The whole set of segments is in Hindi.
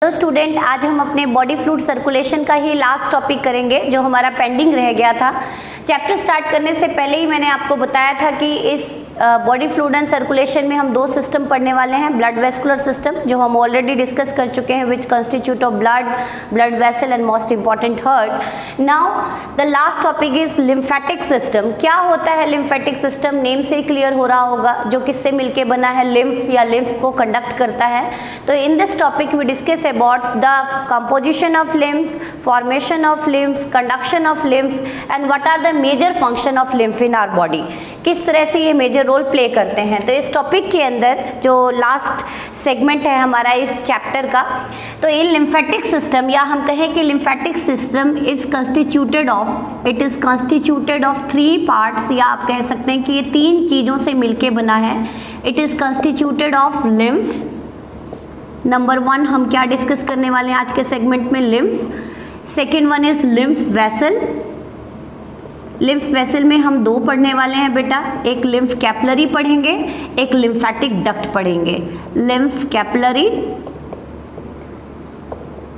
तो स्टूडेंट, आज हम अपने बॉडी फ्लूइड सर्कुलेशन का ही लास्ट टॉपिक करेंगे जो हमारा पेंडिंग रह गया था। चैप्टर स्टार्ट करने से पहले ही मैंने आपको बताया था कि इस बॉडी फ्लूइड एंड सर्कुलेशन में हम दो सिस्टम पढ़ने वाले हैं। ब्लड वेस्कुलर सिस्टम जो हम ऑलरेडी डिस्कस कर चुके हैं, which constitute of blood vessel and most important heart. Now the last topic is lymphatic system. क्या होता है लिम्फेटिक सिस्टम? नेम से ही क्लियर हो रहा होगा, जो किससे मिलके बना है, लिम्फ या लिम्फ को कंडक्ट करता है। तो in this topic we discuss about the composition of lymph, formation of lymph, conduction of lymph and what are the major function of lymph in our body. किस तरह से ये मेजर रोल प्ले करते हैं। तो इस टॉपिक के अंदर जो लास्ट सेगमेंट है हमारा इस चैप्टर का, तो इन लिम्फेटिक सिस्टम, या हम कहें कि lymphatic system is constituted of 3 parts, या आप कह सकते हैं कि ये 3 चीज़ों से मिलके बना है। It is constituted of lymph. Number 1 हम क्या डिस्कस करने वाले हैं आज के सेगमेंट में? Lymph. Second one is lymph vessel. Lymph vessel में हम 2 पढ़ने वाले हैं बेटा, एक लिम्फ कैपिलरी पढ़ेंगे, एक लिम्फेटिक डक्ट पढ़ेंगे। Lymph capillary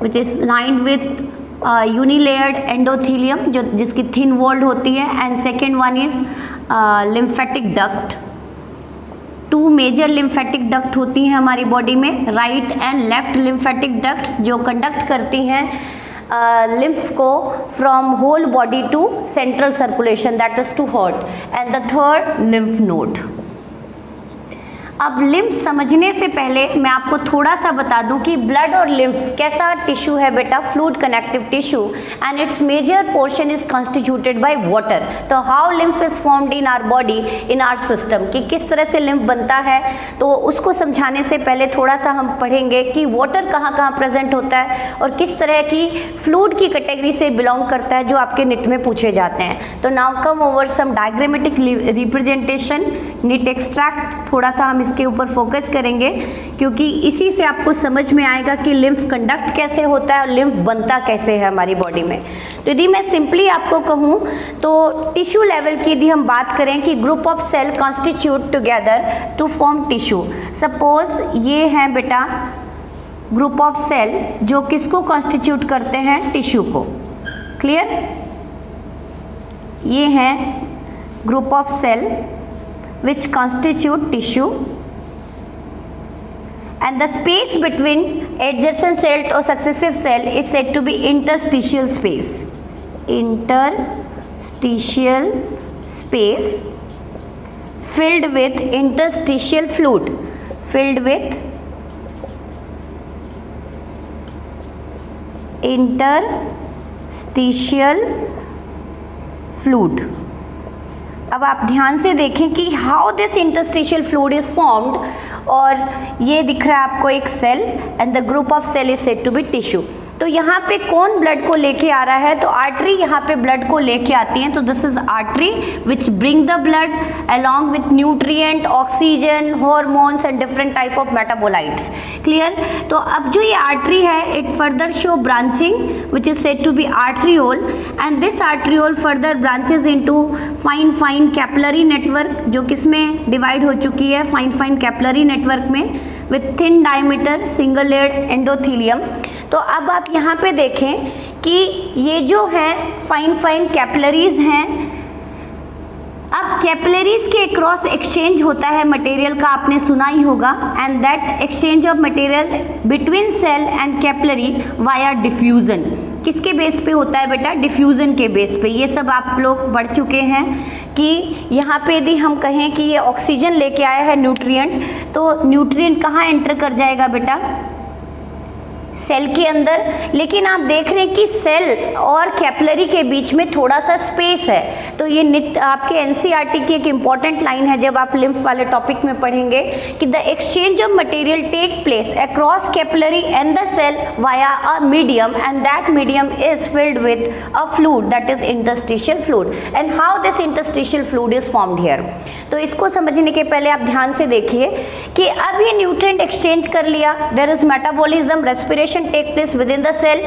which is lined with unilayered endothelium, जो जिसकी थिन वॉल्ड होती है, and second one is lymphatic duct. 2 major lymphatic duct होती हैं हमारी बॉडी में, right and left lymphatic ducts, जो कंडक्ट करती हैं lymph को from whole body to central circulation, that is to heart, and the third lymph node। अब लिम्फ समझने से पहले मैं आपको थोड़ा सा बता दूं कि ब्लड और लिम्फ कैसा टिश्यू है बेटा, fluid connective tissue, and its major portion is constituted by water. तो how lymph is formed in our body, in our system, कि किस तरह से लिम्फ बनता है। तो उसको समझाने से पहले थोड़ा सा हम पढ़ेंगे कि वाटर कहाँ कहाँ प्रेजेंट होता है और किस तरह की फ्लूइड की कैटेगरी से बिलोंग करता है, जो आपके निट में पूछे जाते हैं। तो now come over some diagrammatic representation, NEET extract. थोड़ा सा हम इसके ऊपर फोकस करेंगे क्योंकि इसी से आपको समझ में आएगा कि लिम्फ कंडक्ट कैसे होता है और लिम्फ बनता कैसे है हमारी बॉडी में। तो यदि मैं सिंपली आपको कहूँ तो टिश्यू लेवल की यदि हम बात करें कि group of cell constitute together to form tissue. Suppose ये है बेटा ग्रुप ऑफ सेल जो किसको कॉन्स्टिट्यूट करते हैं? टिश्यू को। क्लियर? ये है group of cell which constitute tissue, and the space between adjacent cell or successive cell is said to be interstitial space. Interstitial space filled with interstitial fluid, filled with interstitial fluid। अब आप ध्यान से देखें कि how this interstitial fluid is formed, और ये दिख रहा है आपको एक cell, and the group of cell is said to be tissue. तो यहाँ पे कौन ब्लड को लेके आ रहा है? तो आर्टरी यहाँ पे ब्लड को लेके आती है। तो this is artery which bring the blood along with nutrient, oxygen, hormones and different type of metabolites. Clear? तो अब जो ये आर्टरी है, it further show branching which is said to be arteriole, and this arteriole further branches into fine capillary network, जो किसमें डिवाइड हो चुकी है? फाइन कैपिलरी नेटवर्क में, with thin diameter single layered endothelium. तो अब आप यहाँ पे देखें कि ये जो है फाइन कैपिलरीज हैं। अब कैपिलरीज के क्रॉस एक्सचेंज होता है मटेरियल का, आपने सुना ही होगा, and that exchange of material between cell and capillary via diffusion. किसके बेस पे होता है बेटा? डिफ्यूजन के बेस पे। ये सब आप लोग पढ़ चुके हैं कि यहाँ पे यदि हम कहें कि ये ऑक्सीजन लेके आया है न्यूट्रिएंट, तो न्यूट्रिएंट कहाँ एंटर कर जाएगा बेटा? सेल के अंदर। लेकिन आप देख रहे हैं कि सेल और कैपिलरी के बीच में थोड़ा सा स्पेस है। तो ये आपके एनसीईआरटी की एक इंपॉर्टेंट लाइन है जब आप लिम्फ वाले टॉपिक में पढ़ेंगे कि the exchange of material take place across capillary and the cell via a medium, and that medium is filled with a fluid, that is interstitial fluid. And how this interstitial fluid is formed here? तो इसको समझने के पहले आप ध्यान से देखिए कि अब ये न्यूट्रिएंट एक्सचेंज कर लिया, there is metabolism, respiration take place within the cell,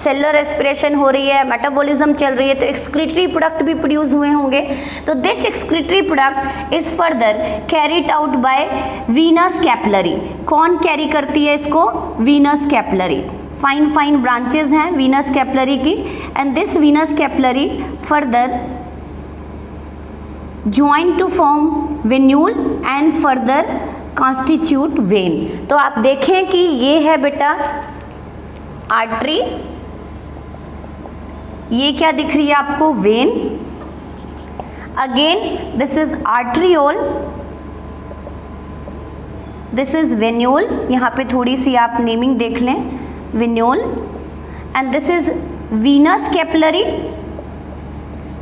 cellular respiration हो रही है, मेटाबॉलिज्म चल रही है, तो एक्सक्रीटरी प्रोडक्ट भी प्रोड्यूस हुए होंगे। तो this excretory product is further carried out by venous capillary. कौन कैरी करती है इसको? Venous capillary. फाइन ब्रांचेस हैं वीनस कैपिलरी की, and this venous capillary further join to form venule and further constitute vein. तो आप देखें कि ये है बेटा आर्टरी, ये क्या दिख रही है आपको, vein. Again this is arteriole, this is venule, यहाँ पे थोड़ी सी आप नेमिंग देख लें, venule, and this is venous capillary,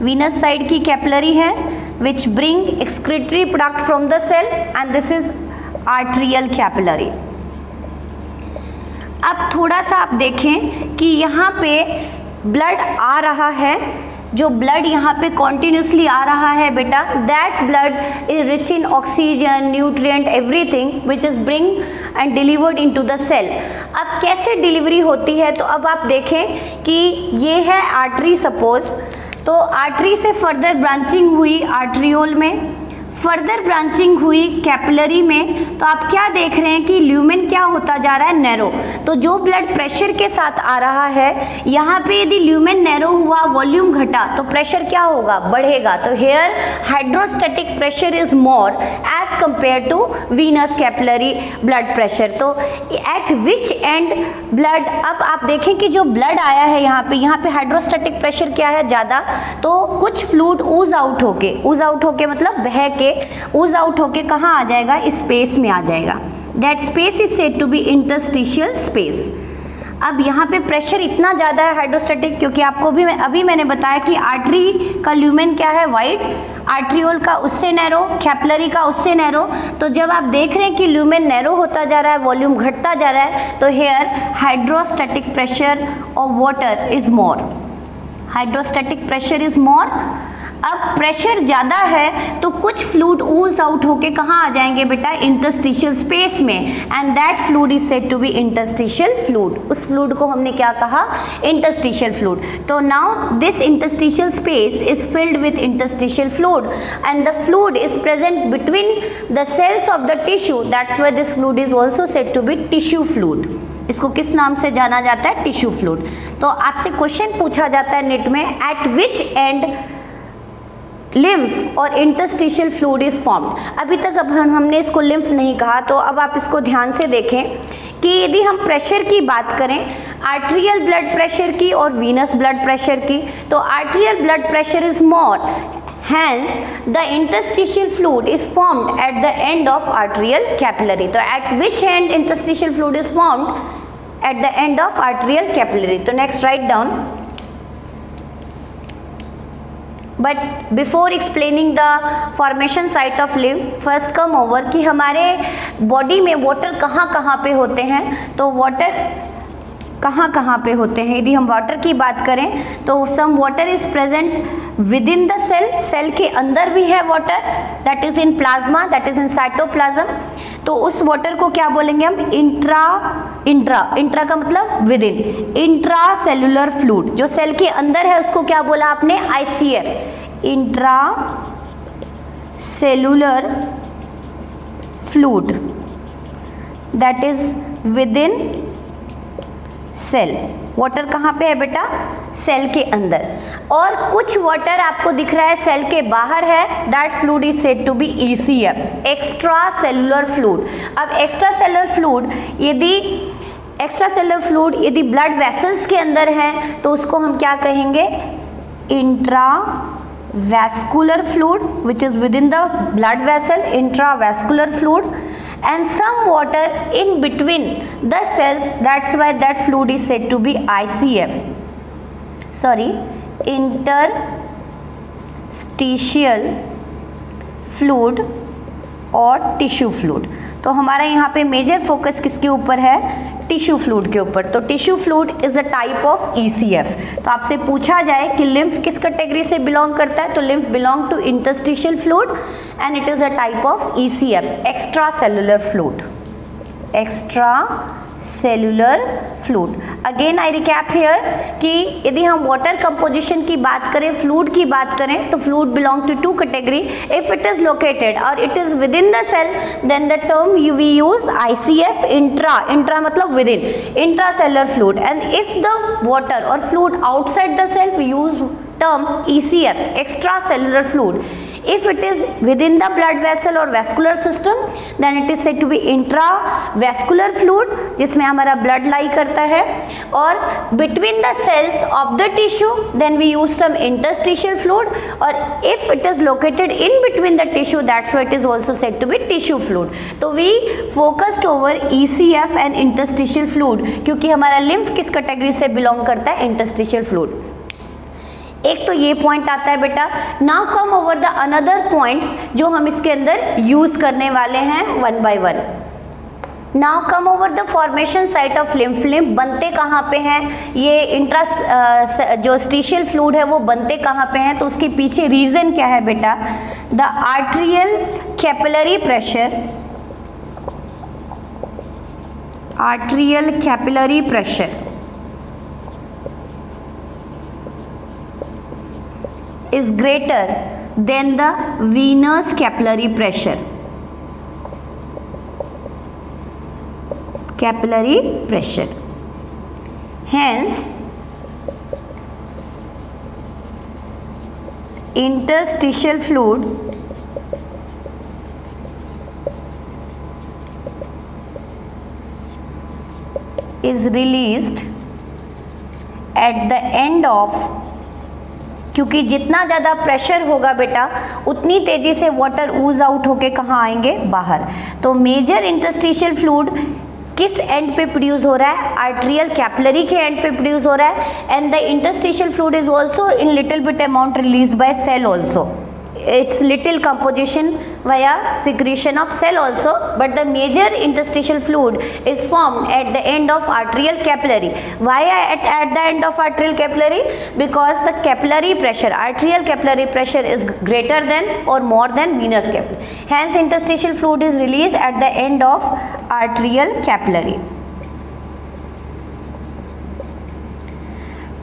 venous side की कैपिलरी है which bring excretory product from the cell, and this is arterial capillary. अब थोड़ा सा आप देखें कि यहाँ पे ब्लड आ रहा है, जो ब्लड यहाँ पे कॉन्टिन्यूसली आ रहा है बेटा, that blood is rich in oxygen, nutrient, everything which is bring and delivered into the cell. अब कैसे डिलीवरी होती है, तो अब आप देखें कि ये है आर्टरी सपोज, तो आर्टरी से फर्दर ब्रांचिंग हुई आर्ट्रियोल में, फर्दर ब्रांचिंग हुई कैपिलरी में, तो आप क्या देख रहे हैं कि ल्यूमेन क्या होता जा रहा है, नैरो। तो जो ब्लड प्रेशर के साथ आ रहा है, यहाँ पे यदि ल्यूमेन नैरो हुआ, वॉल्यूम घटा, तो प्रेशर क्या होगा, बढ़ेगा। तो here hydrostatic pressure is more as compare to venous capillary blood pressure. तो एट विच एंड ब्लड, अब आप देखें कि जो ब्लड आया है यहाँ पे हाइड्रोस्टैटिक प्रेशर क्या है, ज़्यादा, तो कुछ फ्लूइड ऊज आउट होके मतलब बह के ऊज आउट होके कहाँ आ जाएगा, स्पेस में आ जाएगा। That space is said to be interstitial space. अब यहाँ पे प्रेशर इतना ज़्यादा है हाइड्रोस्टैटिक, क्योंकि आपको भी अभी मैंने बताया कि आर्टरी का ल्यूमेन क्या है, वाइड, आर्ट्रियोल का उससे नैरो, कैपिलरी का उससे नैरो। तो जब आप देख रहे हैं कि ल्यूमेन नैरो होता जा रहा है, वॉल्यूम घटता जा रहा है, तो here hydrostatic pressure of water is more, hydrostatic pressure is more. अब प्रेशर ज़्यादा है तो कुछ फ्लूइड ऊज आउट होके कहाँ आ जाएंगे बेटा, इंटरस्टिशियल स्पेस में, and that fluid is said to be interstitial fluid. उस फ्लूइड को हमने क्या कहा, इंटरस्टिशियल फ्लूइड। तो now this interstitial space is filled with interstitial fluid, and the fluid is present between the cells of the tissue, that's why this fluid is also said to be tissue fluid. इसको किस नाम से जाना जाता है, टिश्यू फ्लूइड। तो आपसे क्वेश्चन पूछा जाता है नेट में, एट विच एंड लिम्फ और इंटरस्टिशियल फ्लूइड इज फॉर्म्ड। अभी तक अब हमने इसको लिम्फ नहीं कहा, तो अब आप इसको ध्यान से देखें कि यदि हम प्रेशर की बात करें, आर्ट्रियल ब्लड प्रेशर की और वीनस ब्लड प्रेशर की, तो arterial blood pressure is more, hence the interstitial fluid is formed at the end of arterial capillary. तो at which end interstitial fluid is formed? At the end of arterial capillary. तो next write down. But before explaining the formation site of lymph, first come over कि हमारे बॉडी में वाटर कहाँ कहाँ पे होते हैं। तो वाटर कहाँ कहाँ पे होते हैं, यदि हम वाटर की बात करें तो some water is present within the cell, cell के अंदर भी है water, that is in plasma, that is in cytoplasm. तो उस वाटर को क्या बोलेंगे हम, इंट्रा का मतलब within, intracellular fluid. जो सेल के अंदर है उसको क्या बोला आपने, ICF, intracellular fluid, that is within cell. Water कहाँ पे है बेटा, सेल के अंदर। और कुछ वाटर आपको दिख रहा है सेल के बाहर है, that fluid is said to be ECF, extracellular fluid. अब एक्स्ट्रा सेलुलर फ्लूइड यदि ब्लड वेसल्स के अंदर है तो उसको हम क्या कहेंगे, intravascular fluid, which is within the blood vessel, intravascular fluid, and some water in between the cells, that's why that fluid is said to be ICF, sorry, interstitial fluid और टिश्यू फ्लूइड। तो हमारा यहाँ पे मेजर फोकस किसके ऊपर है, टिश्यू फ्लूइड के ऊपर। तो tissue fluid is a type of ECF। तो आपसे पूछा जाए कि लिम्फ किस कैटेगरी से बिलोंग करता है, तो lymph belong to interstitial fluid and it is a type of ECF, extracellular fluid, extracellular fluid. Again I recap here कि यदि हम वाटर कंपोजिशन की बात करें, फ्लूइड की बात करें, तो fluid belong to two category. If it is located और it is within the cell then the term we use ICF, intra मतलब within, intracellular fluid. And if the water और fluid outside the cell we use term ECF, extracellular fluid. If it is within the blood vessel or vascular system then it is said to be intravascular fluid, जिसमें हमारा blood lie करता है। और between the cells of the tissue then we use term interstitial fluid, और if it is located in between the tissue that's why it is also said to be tissue fluid. तो we focused over ECF and interstitial fluid क्योंकि हमारा lymph किस कैटेगरी से बिलोंग करता है, interstitial fluid। एक तो ये पॉइंट आता है बेटा। Now come over the another points जो हम इसके अंदर यूज करने वाले हैं one by one. Now come over the formation site of lymph. Lymph बनते कहाँ पे हैं, ये जो स्टिशियल फ्लूइड है वो बनते कहाँ पे हैं, तो उसके पीछे रीजन क्या है बेटा, the arterial capillary pressure, arterial capillary pressure is greater than the venous capillary pressure. Capillary pressure. Hence, interstitial fluid is released at the end of, क्योंकि जितना ज़्यादा प्रेशर होगा बेटा उतनी तेज़ी से वाटर ऊज आउट होके कहाँ आएंगे, बाहर। तो मेजर इंटरस्टिशियल फ्लूइड किस एंड पे प्रोड्यूस हो रहा है, आर्टरियल कैपिलरी के एंड पे प्रोड्यूस हो रहा है। And the interstitial fluid is also in little bit amount release by cell also, its little composition via secretion of cell also, but the major interstitial fluid is formed at the end of arterial capillary. Why at the end of arterial capillary? Because the capillary pressure, arterial capillary pressure is greater than or more than venous capillary. Hence interstitial fluid is released at the end of arterial capillary.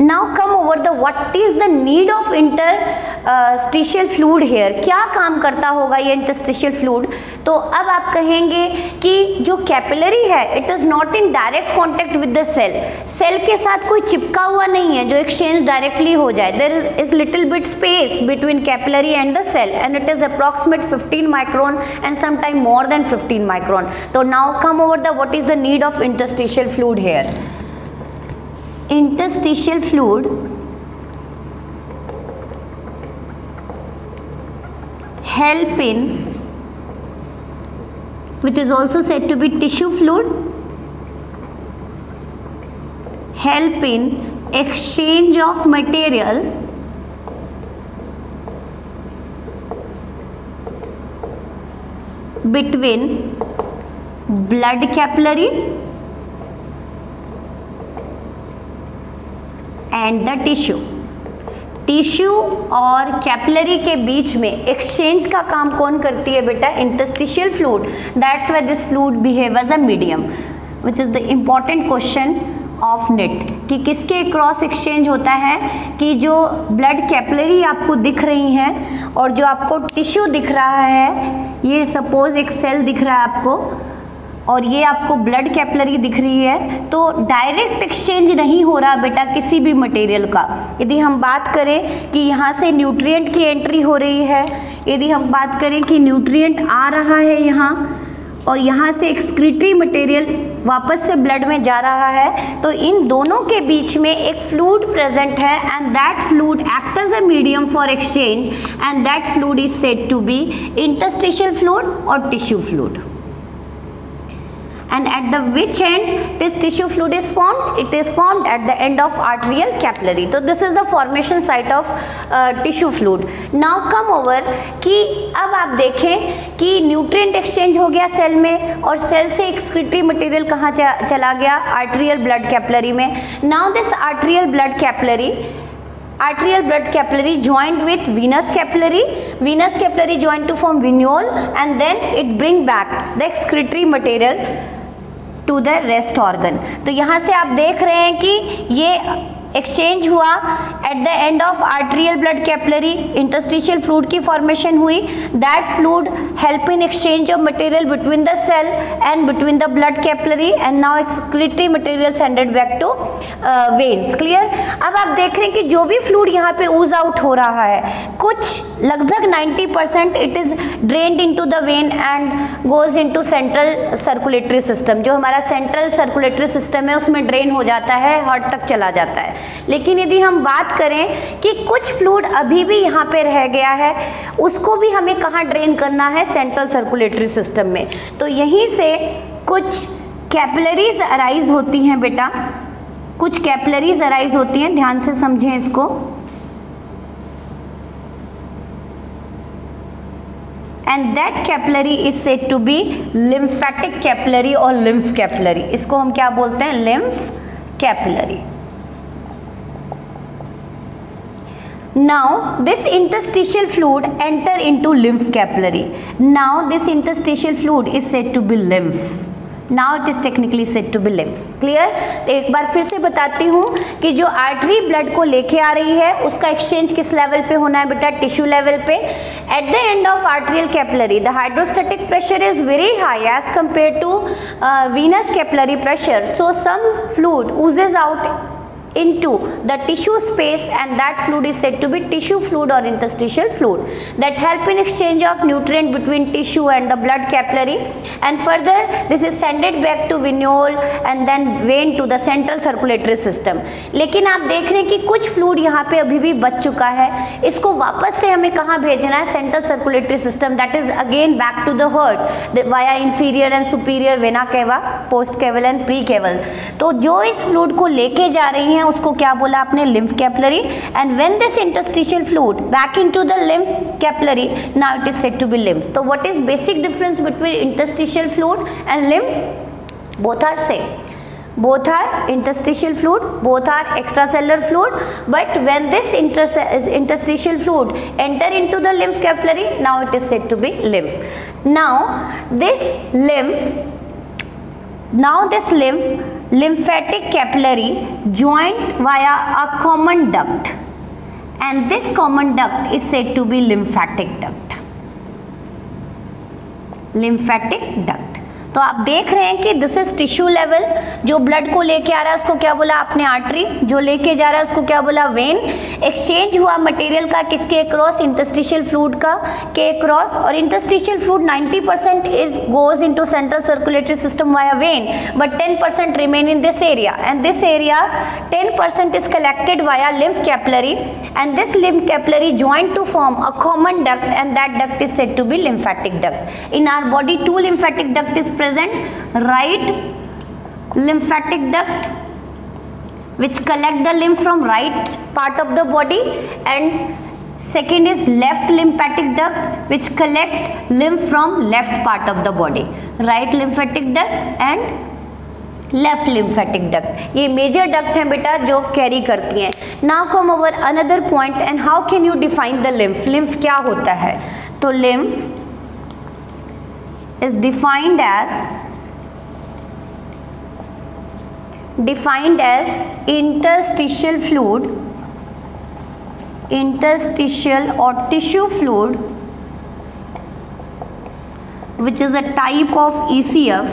Now come over the what is the need of interstitial fluid here, क्या काम करता होगा ये interstitial fluid। तो अब आप कहेंगे कि जो कैपिलरी है it is not in direct contact with the cell, cell के साथ कोई चिपका हुआ नहीं है जो एक्सचेंज डायरेक्टली हो जाए। There is little bit space between capillary and the cell and it is approximate 15 micron and sometime more than 15 micron. तो now come over the what is the need of interstitial fluid here. Interstitial fluid help in, which is also said to be tissue fluid, help in exchange of material between blood capillary and the tissue और कैपिलरी के बीच में एक्सचेंज का काम कौन करती है बेटा, interstitial fluid. That's why this fluid behave as a medium, which is the important question of NET कि किसके क्रॉस एक्सचेंज होता है, कि जो ब्लड कैपिलरी आपको दिख रही हैं और जो आपको टिश्यू दिख रहा है, ये सपोज एक सेल दिख रहा है आपको और ये आपको ब्लड कैपिलरी दिख रही है, तो डायरेक्ट एक्सचेंज नहीं हो रहा बेटा किसी भी मटेरियल का। यदि हम बात करें कि यहाँ से न्यूट्रिएंट की एंट्री हो रही है, यदि हम बात करें कि न्यूट्रिएंट आ रहा है यहाँ और यहाँ से एक्सक्रीटरी मटेरियल वापस से ब्लड में जा रहा है, तो इन दोनों के बीच में एक फ्लूइड प्रेजेंट है and that fluid act as a medium for exchange and that fluid is said to be interstitial fluid और tissue fluid. And at the which end this tissue fluid is formed? It is formed at the end of arterial capillary. So this is the formation site of tissue fluid. Now come over कि अब आप देखें कि न्यूट्रिएंट एक्सचेंज हो गया सेल में और सेल से एक्सक्रीटरी मटेरियल कहाँ चला गया, आर्टेरियल ब्लड कैपिलरी में। Now this arterial blood capillary joined with venous capillary joined to form venule and then it bring back the excretory material to the rest organ. तो यहाँ से आप देख रहे हैं कि ये एक्सचेंज हुआ at the end of arterial blood capillary, interstitial fluid की फॉर्मेशन हुई। That fluid help in exchange of material between the cell and between the blood capillary and now excretory material sended back to veins. Clear. अब आप देख रहे हैं कि जो भी फ्लूइड यहाँ पे ऊज आउट हो रहा है, कुछ लगभग 90% it is drained into the when and goes into central circulatory system. जो हमारा सेंट्रल सर्कुलेटरी सिस्टम है उसमें ड्रेन हो जाता है, हार्ट तक चला जाता है। लेकिन यदि हम बात करें कि कुछ फ्लूइड अभी भी यहाँ पे रह गया है, उसको भी हमें कहाँ ड्रेन करना है? सेंट्रल सर्कुलेटरी सिस्टम में। तो यहीं से कुछ कैपिलरीज अराइज होती हैं बेटा, कुछ कैपिलरीज अराइज होती हैं, ध्यान से समझें इसको। And that capillary is said to be lymphatic capillary और लिम्फ कैपिलरी। इसको हम क्या बोलते हैं? Lymph capillary. Now this interstitial fluid enter into lymph capillary. Now this interstitial fluid is said to be lymph. Now it is technically said to be lymph. Clear? एक बार फिर से बताती हूँ कि जो आर्टरी ब्लड को लेके आ रही है उसका एक्सचेंज किस लेवल पे होना है बेटा? टिश्यू लेवल पे। At the end of arterial capillary the hydrostatic pressure is very high as compare to venous capillary pressure. So some fluid oozes out into the tissue space and that fluid is said to be tissue fluid or interstitial fluid that help in exchange of nutrient between tissue and the blood capillary, and further this is sended back to venule and then vein to the central circulatory system. लेकिन आप देख रहे हैं कि कुछ फ्लूइड यहाँ पे अभी भी बच चुका है, इसको वापस से हमें कहाँ भेजना है? Central circulatory system, that is again back to the heart via inferior and superior vena cava, post caval and pre caval. तो जो इस फ्लूइड को लेके जा रही है उसको क्या बोला आपने? Lymph capillary. And when this interstitial fluid back into the lymph capillary, now it is said to be lymph. तो what is basic difference between interstitial fluid and lymph? Both are same, both are interstitial fluid, both are extracellular fluid, but when this interstitial fluid enter into the lymph capillary, now it is said to be lymph. Now this lymphatic capillary joined via a common duct, and this common duct is said to be lymphatic duct. Lymphatic duct. तो आप देख रहे हैं कि दिस इज टिश्यू लेवल, जो ब्लड को लेके आ रहा है उसको क्या बोला आपने? आर्टरी। जो लेके जा रहा है उसको क्या बोला? वेन। एक्सचेंज हुआ मटेरियल का किसके क्रॉस? इंटरस्टिशियल फ्लूइड का के क्रॉस। और interstitial fluid 90% is goes into central circulatory system via when, but 10% remain in this area, and this area 10% is collected via lymph capillary, and this lymph capillary joined to form a common duct, and that duct is said to be lymphatic duct. In our body, two lymphatic duct is present. Right lymphatic duct which collect the lymph from right part of the body, and second is left lymphatic duct which collect lymph from left part of the body. Right lymphatic duct and left lymphatic duct, ये मेजर डक्ट हैं बेटा जो कैरी करती हैं। Now come over another point, and how can you define the lymph? Lymph क्या होता है? तो lymph is defined as interstitial fluid, interstitial or tissue fluid which is a type of ECF,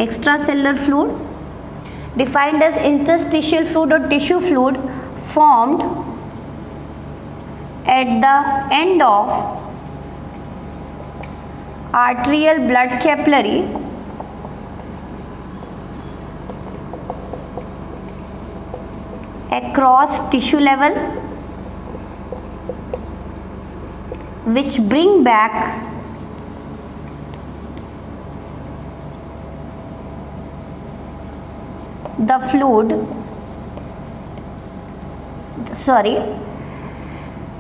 extracellular fluid, defined as interstitial fluid or tissue fluid formed at the end of arterial blood capillary across tissue level, which bring back the fluid,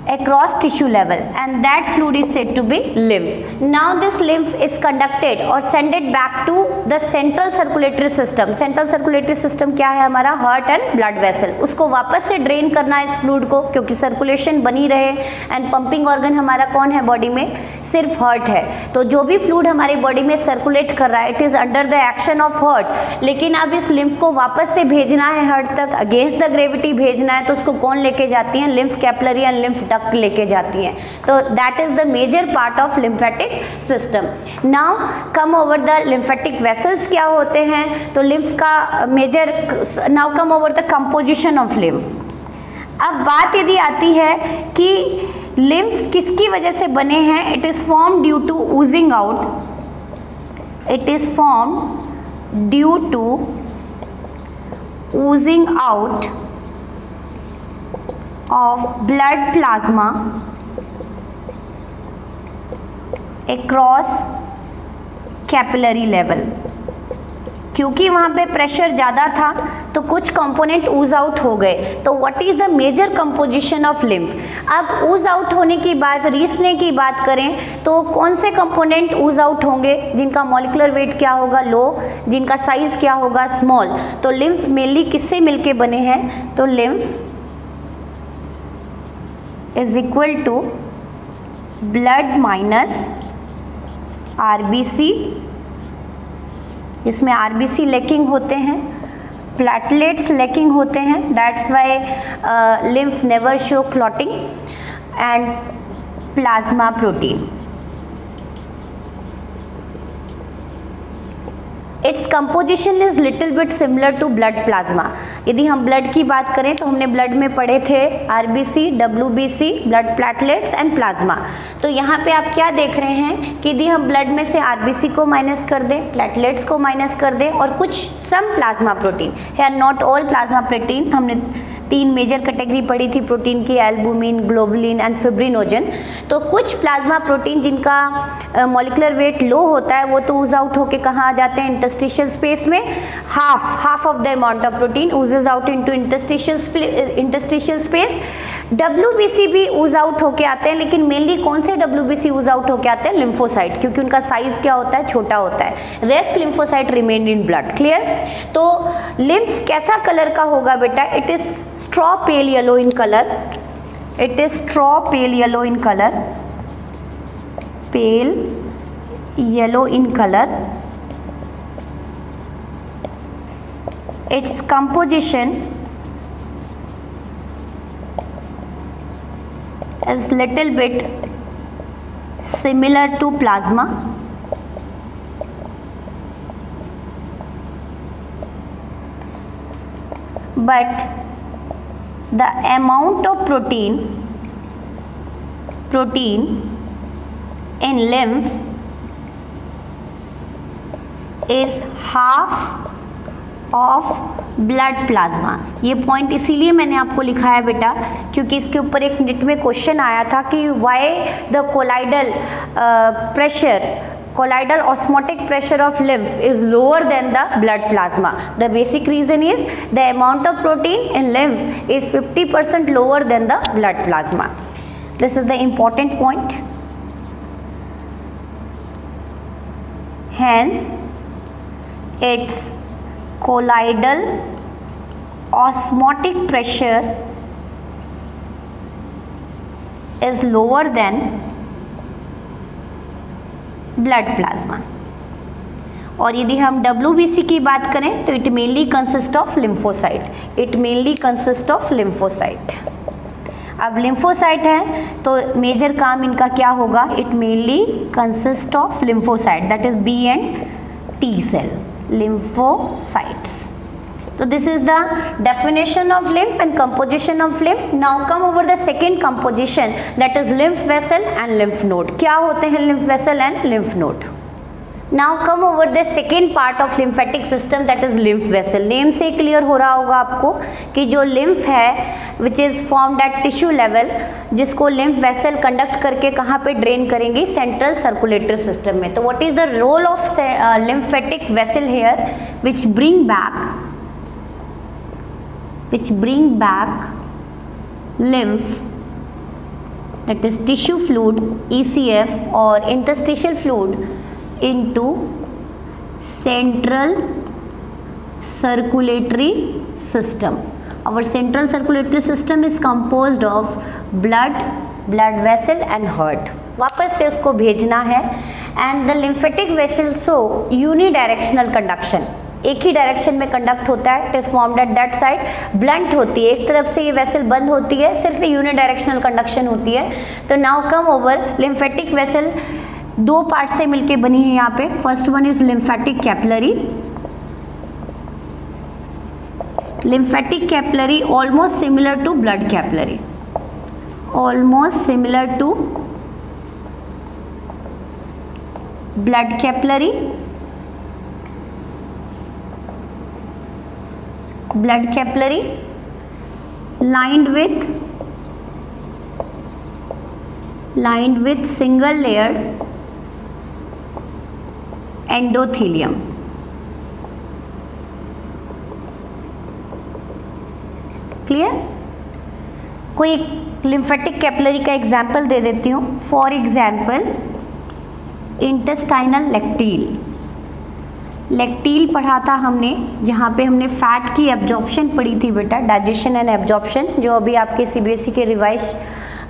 across tissue level, and that fluid is said to be lymph. Now this lymph is conducted or sent it back to the central circulatory system. Central circulatory system क्या है हमारा? Heart and blood vessel. उसको वापस से ड्रेन करना है इस फ्लूइड को, क्योंकि सर्कुलेशन बनी रहे. एंड पंपिंग ऑर्गन हमारा कौन है बॉडी में? सिर्फ हार्ट है. तो जो भी फ्लूइड हमारी बॉडी में सर्कुलेट कर रहा है, it is under the action of heart. लेकिन अब इस लिम्फ को वापस से भेजना है हार्ट तक, अगेंस्ट द ग्रेविटी भेजना है, तो उसको कौन लेके जाती है? Lymph capillary and lymph duct लेके जाती हैं. तो that is the major part of lymphatic system. Now come over the lymphatic vessels क्या होते हैं? तो लिम्फ का major, now come over the composition of lymph. अब बात यदि आती है कि लिम्फ किसकी वजह से बने हैं? It is form due to oozing out. It is form due to oozing out of blood plasma across capillary level. क्योंकि वहाँ पे प्रेशर ज़्यादा था तो कुछ कंपोनेंट ऊज आउट हो गए. तो what is the major composition of lymph? अब ऊज आउट होने की बात, रीसने की बात करें तो कौन से कंपोनेंट ऊज आउट होंगे जिनका मॉलिक्यूलर वेट क्या होगा? लो. जिनका साइज क्या होगा? स्मॉल. तो लिम्फ मेनली किससे मिलके बने हैं? तो lymph is equal to blood minus RBC. इसमें RBC लैकिंग होते हैं, प्लेटलेट्स लैकिंग होते हैं. That's why lymph never show clotting. And plasma protein. Its composition is little bit similar to blood plasma. यदि हम ब्लड की बात करें तो हमने ब्लड में पढ़े थे RBC, WBC, blood platelets and plasma. तो यहाँ पे आप क्या देख रहे हैं कि यदि हम ब्लड में से RBC को माइनस कर दें, प्लेटलेट्स को माइनस कर दें और कुछ सम प्लाज्मा प्रोटीन है, नॉट ऑल प्लाज्मा प्रोटीन. हमने 3 मेजर कैटेगरी पढ़ी थी प्रोटीन की, एल्बुमिन, ग्लोबुलिन एंड फिब्रिनोजन. तो कुछ प्लाज्मा प्रोटीन जिनका मॉलिक्यूलर वेट लो होता है वो तो ऊज आउट होके कहाँ आ जाते हैं? इंटरस्टिशियल स्पेस में. Half of the amount of protein oozes out into interstitial space. WBC भी ऊज आउट होके आते हैं, लेकिन मेनली कौन से WBC ऊज आउट होके आते हैं? लिम्फोसाइट, क्योंकि उनका साइज क्या होता है? छोटा होता है. Rest lymphocyte remain in blood. Clear? तो लिम्फ कैसा कलर का होगा बेटा? It is straw pale yellow in color. It is straw pale yellow in color. Pale yellow in color. Its composition is little bit similar to plasma. But the amount of protein in lymph is half of blood plasma. ये पॉइंट इसीलिए मैंने आपको लिखा है बेटा, क्योंकि इसके ऊपर एक नेट में क्वेश्चन आया था कि why the colloidal osmotic pressure of lymph is lower than the blood plasma. The basic reason is the amount of protein in lymph is 50% lower than the blood plasma. This is the important point. Hence, its colloidal osmotic pressure is lower than blood plasma. और यदि हम WBC की बात करें तो it mainly consist of lymphocyte. अब लिम्फोसाइट है तो मेजर काम इनका क्या होगा? It mainly consist of lymphocyte, that is B and T cell, lymphocytes. So this is the definition of lymph and composition of lymph. Now come over the second composition, that is lymph vessel and lymph node. क्या होते हैं lymph vessel and lymph node? Now come over the second part of lymphatic system, that is lymph vessel. Name से clear हो रहा होगा आपको कि जो lymph है which is formed at tissue level, जिसको lymph vessel conduct करके कहाँ पे drain करेंगे? Central circulatory system में. तो what is the role of lymphatic vessel here, which bring back lymph that is tissue fluid ECF or interstitial fluid into central circulatory system. Our central circulatory system is composed of blood, blood vessel and heart. वापस से उसको भेजना है. And the lymphatic vessels show unidirectional conduction. एक ही डायरेक्शन में कंडक्ट होता है. It is formed at that side. Blunt होती है, एक तरफ से ये वेसल बंद होती है, सिर्फ यूनिडायरेक्शनल कंडक्शन होती है. तो now come over lymphatic vessel दो पार्ट से मिलके बनी है यहाँ पे. First one is lymphatic capillary. Lymphatic capillary almost similar to blood capillary. Almost similar to blood capillary. blood capillary lined with single layered endothelium. Clear. कोई एक लिम्फेटिक कैपिलरी का एग्जाम्पल दे देती हूँ. For example intestinal lacteal. Lacteal पढ़ा था हमने, जहाँ पे हमने फैट की एब्जॉर्प्शन पढ़ी थी बेटा, डाइजेशन एंड एब्जॉर्प्शन, जो अभी आपके सीबीएसई के रिवाइज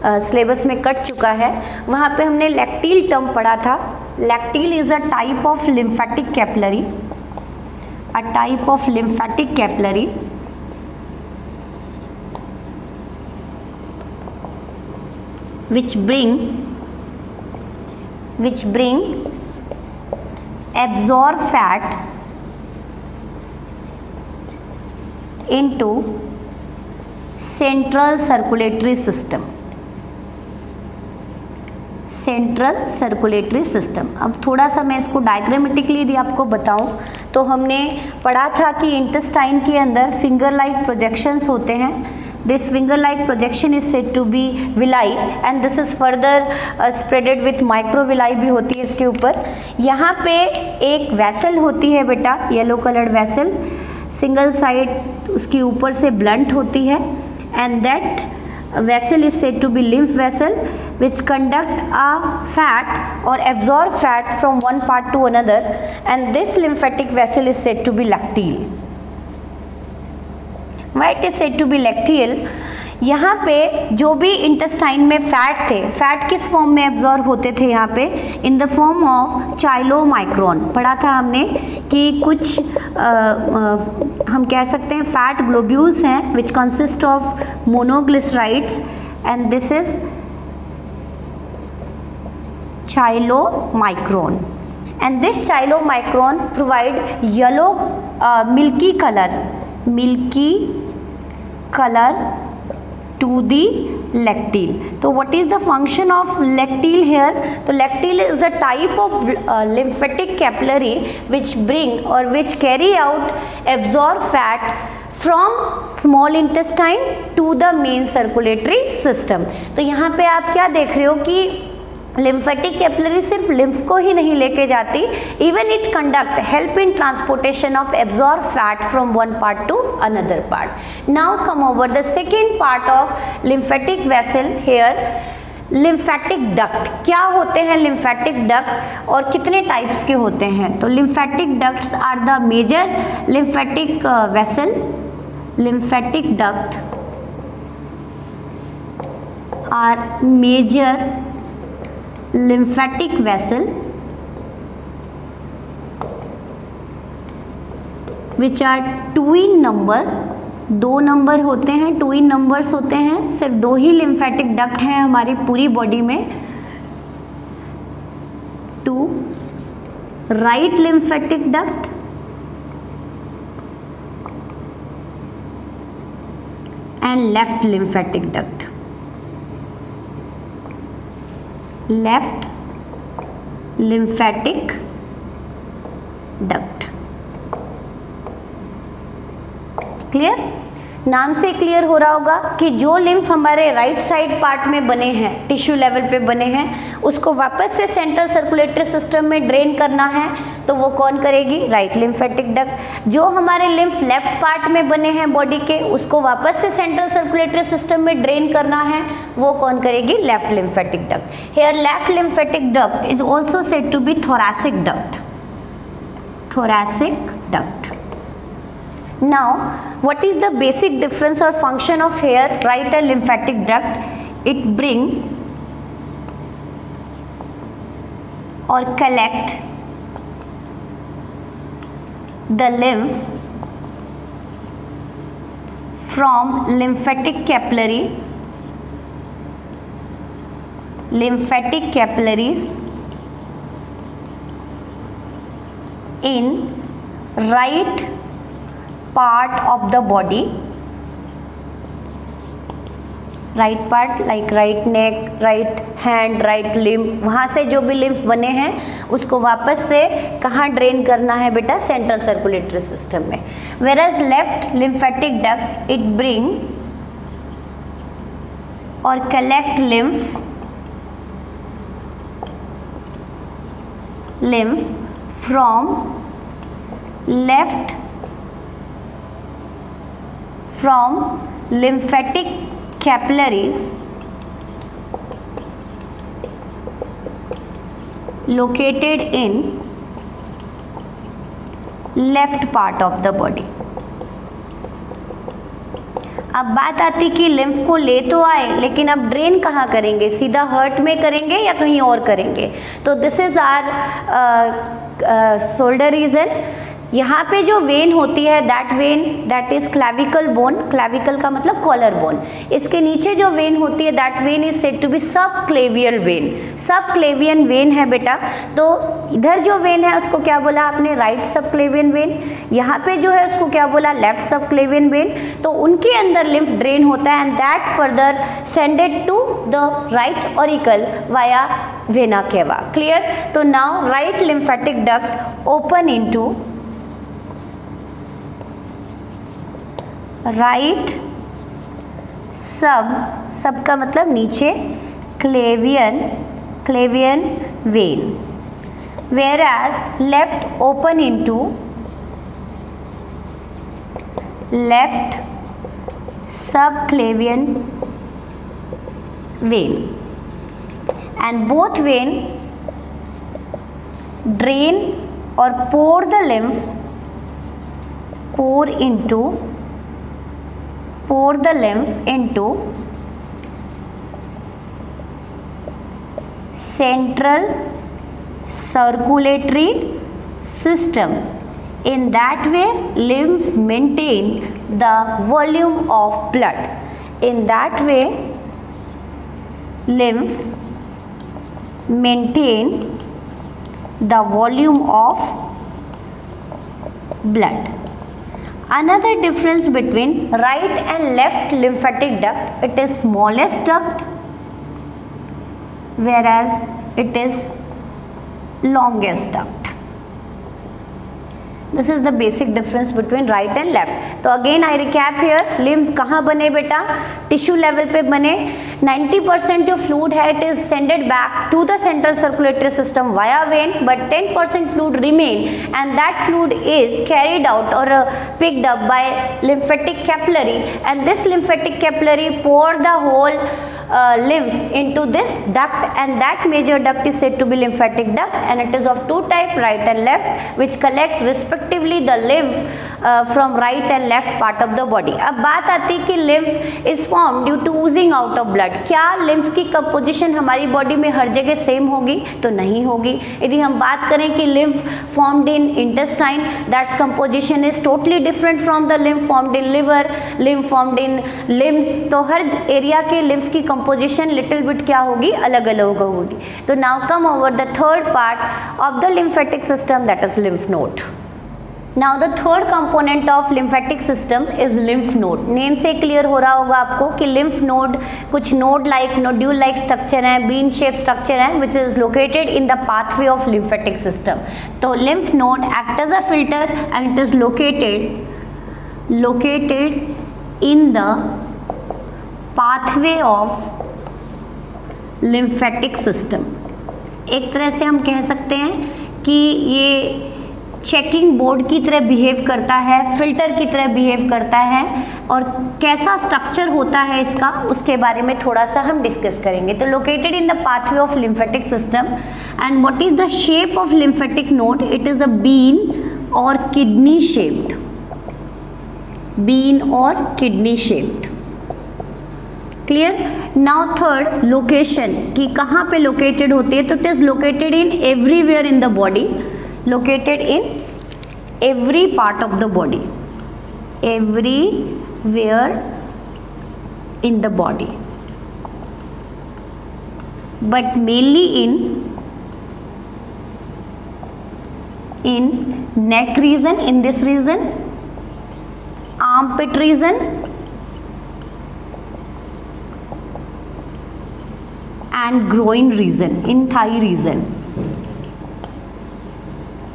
सिलेबस में कट चुका है. वहाँ पे हमने लेक्टील टर्म पढ़ा था. Lacteal is a type of lymphatic capillary. A type of lymphatic capillary which bring absorb fat into central circulatory system. Central circulatory system. अब थोड़ा सा मैं इसको डायग्रामेटिकली यदि आपको बताऊं तो हमने पढ़ा था कि इंटेस्टाइन के अंदर फिंगर लाइक प्रोजेक्शंस होते हैं. This finger-like projection is said to be villi and this is further spreaded with microvilli भी होती है इसके ऊपर. यहाँ पे एक वेसल होती है बेटा, yellow coloured vessel, single side उसकी ऊपर से ब्लंट होती है. And that vessel is said to be lymph vessel which conduct a fat or absorb fat from one part to another, and this lymphatic vessel is said to be lacteal. Why it is said to be lacteal? यहाँ पे जो भी इंटेस्टाइन में फैट थे, फैट किस फॉर्म में एब्जॉर्ब होते थे यहाँ पे? In the form of chylomicron. पढ़ा था हमने कि कुछ हम कह सकते हैं फैट ग्लोब्यूल्स हैं which consist of monoglycerides and this is chylomicron. And this chylomicron provide yellow milky colour to the lacteal. So what is the function of lacteal here? So lacteal is a type of lymphatic capillary which bring or which carry out absorb fat from small intestine to the main circulatory system. तो यहाँ पे आप क्या देख रहे हो कि लिम्फेटिक कैपिलरी सिर्फ लिम्फ को ही नहीं लेके जाती, even it conduct help in transportation of absorb fat from one part to another part. Now come over the second part of lymphatic vessel here, lymphatic duct. क्या होते हैं लिम्फेटिक डक्ट और कितने टाइप्स के होते हैं? तो lymphatic ducts are the major lymphatic vessel. Lymphatic duct are major lymphatic vessel which are two in number. दो नंबर होते हैं, टू इन नंबर्स होते हैं. सिर्फ दो ही लिम्फेटिक डक्ट हैं हमारी पूरी बॉडी में. Two right lymphatic duct and left lymphatic duct. Left lymphatic duct. Clear? नाम से क्लियर हो रहा होगा कि जो लिम्फ हमारे राइट साइड पार्ट में बने हैं, टिश्यू लेवल पे बने हैं, उसको वापस से सेंट्रल सर्कुलेटरी सिस्टम में ड्रेन करना है तो वो कौन करेगी? Right lymphatic duct. जो हमारे लिम्फ लेफ्ट पार्ट में बने हैं बॉडी के, उसको वापस से सेंट्रल सर्कुलेटरी सिस्टम में ड्रेन करना है, वो कौन करेगी? Left lymphatic duct. Here left lymphatic duct is also said to be thoracic duct. Thoracic duct. Now, what is the basic difference or function of here right and lymphatic duct? It bring or collect the lymph from lymphatic capillaries in right part of the body, right part like right neck, right hand, right limb, वहाँ से जो भी लिम्फ बने हैं उसको वापस से कहाँ ड्रेन करना है बेटा? सेंट्रल सर्कुलेटरी सिस्टम में। whereas left lymphatic duct it bring or collect lymph from lymphatic capillaries located in left part of the body। अब बात आती कि लिम्फ को ले तो आए, लेकिन अब ड्रेन कहाँ करेंगे? सीधा हार्ट में करेंगे या कहीं और करेंगे? तो this is our shoulder region. यहाँ पे जो वेन होती है that is clavicle bone, clavicle का मतलब कॉलर बोन। इसके नीचे जो वेन होती है that vein is said to be subclavian when, सब क्लेवियन वेन है बेटा। तो इधर जो वेन है उसको क्या बोला आपने? राइट सब क्लेवियन वेन। यहाँ पे जो है उसको क्या बोला? Left subclavian when. तो उनके अंदर लिम्फ ड्रेन होता है and that further sended to the right auricle via vena cava. Clear? तो now right lymphatic duct open into right sub का मतलब नीचे clavian vein, whereas left open into left subclavian vein and both vein drain or pour the lymph into central circulatory system. In that way lymph maintain the volume of blood. In that way lymph maintain the volume of blood. Another difference between right and left lymphatic duct, it is smallest duct whereas it is longest duct. This is the basic difference between right and left. तो again I recap here, lymph कहाँ बने बेटा? टिश्यू लेवल पे बने। 90% जो फ्लूइड है it is sended back to the central circulatory system via vein, but 10% fluid remain and that fluid is carried out or picked up by lymphatic capillary, and this lymphatic capillary pour the whole lymph into this duct, and that major duct is said to be lymphatic duct, and it is of two types, right and left, which collect respectively the lymph from right and left part of the body. अब बात आती है कि lymph is formed due to oozing out of blood. क्या lymph की composition हमारी body में हर जगह same होगी? तो नहीं होगी। यदि हम बात करें कि lymph formed in intestine, that composition is totally different from the lymph formed in liver, lymph formed in limbs, तो हर area के lymph की composition little bit क्या होगी? अलग अलग होगी। तो now come over the third part of the lymphatic system, that is lymph node. Now the third component of lymphatic system is lymph node. Name से clear हो रहा होगा आपको कि lymph node कुछ node like nodule like structure है, bean shaped structure है, which is located in the pathway of lymphatic system. तो lymph node act as a filter and it is located in the pathway of lymphatic system। एक तरह से हम कह सकते हैं कि ये चेकिंग बोर्ड की तरह बिहेव करता है, फिल्टर की तरह बिहेव करता है, और कैसा स्ट्रक्चर होता है इसका उसके बारे में थोड़ा सा हम डिस्कस करेंगे। तो located in the pathway of lymphatic system, and what is the shape of lymphatic node? It is a bean or kidney shaped, bean or kidney shaped. Clear? Now third, location, कि कहाँ पे लोकेटेड होती है? तो it is located in everywhere in the body, located in every part of the body, everywhere in the body, but mainly in neck region, in this region, armpit region, and groin region, in thigh region।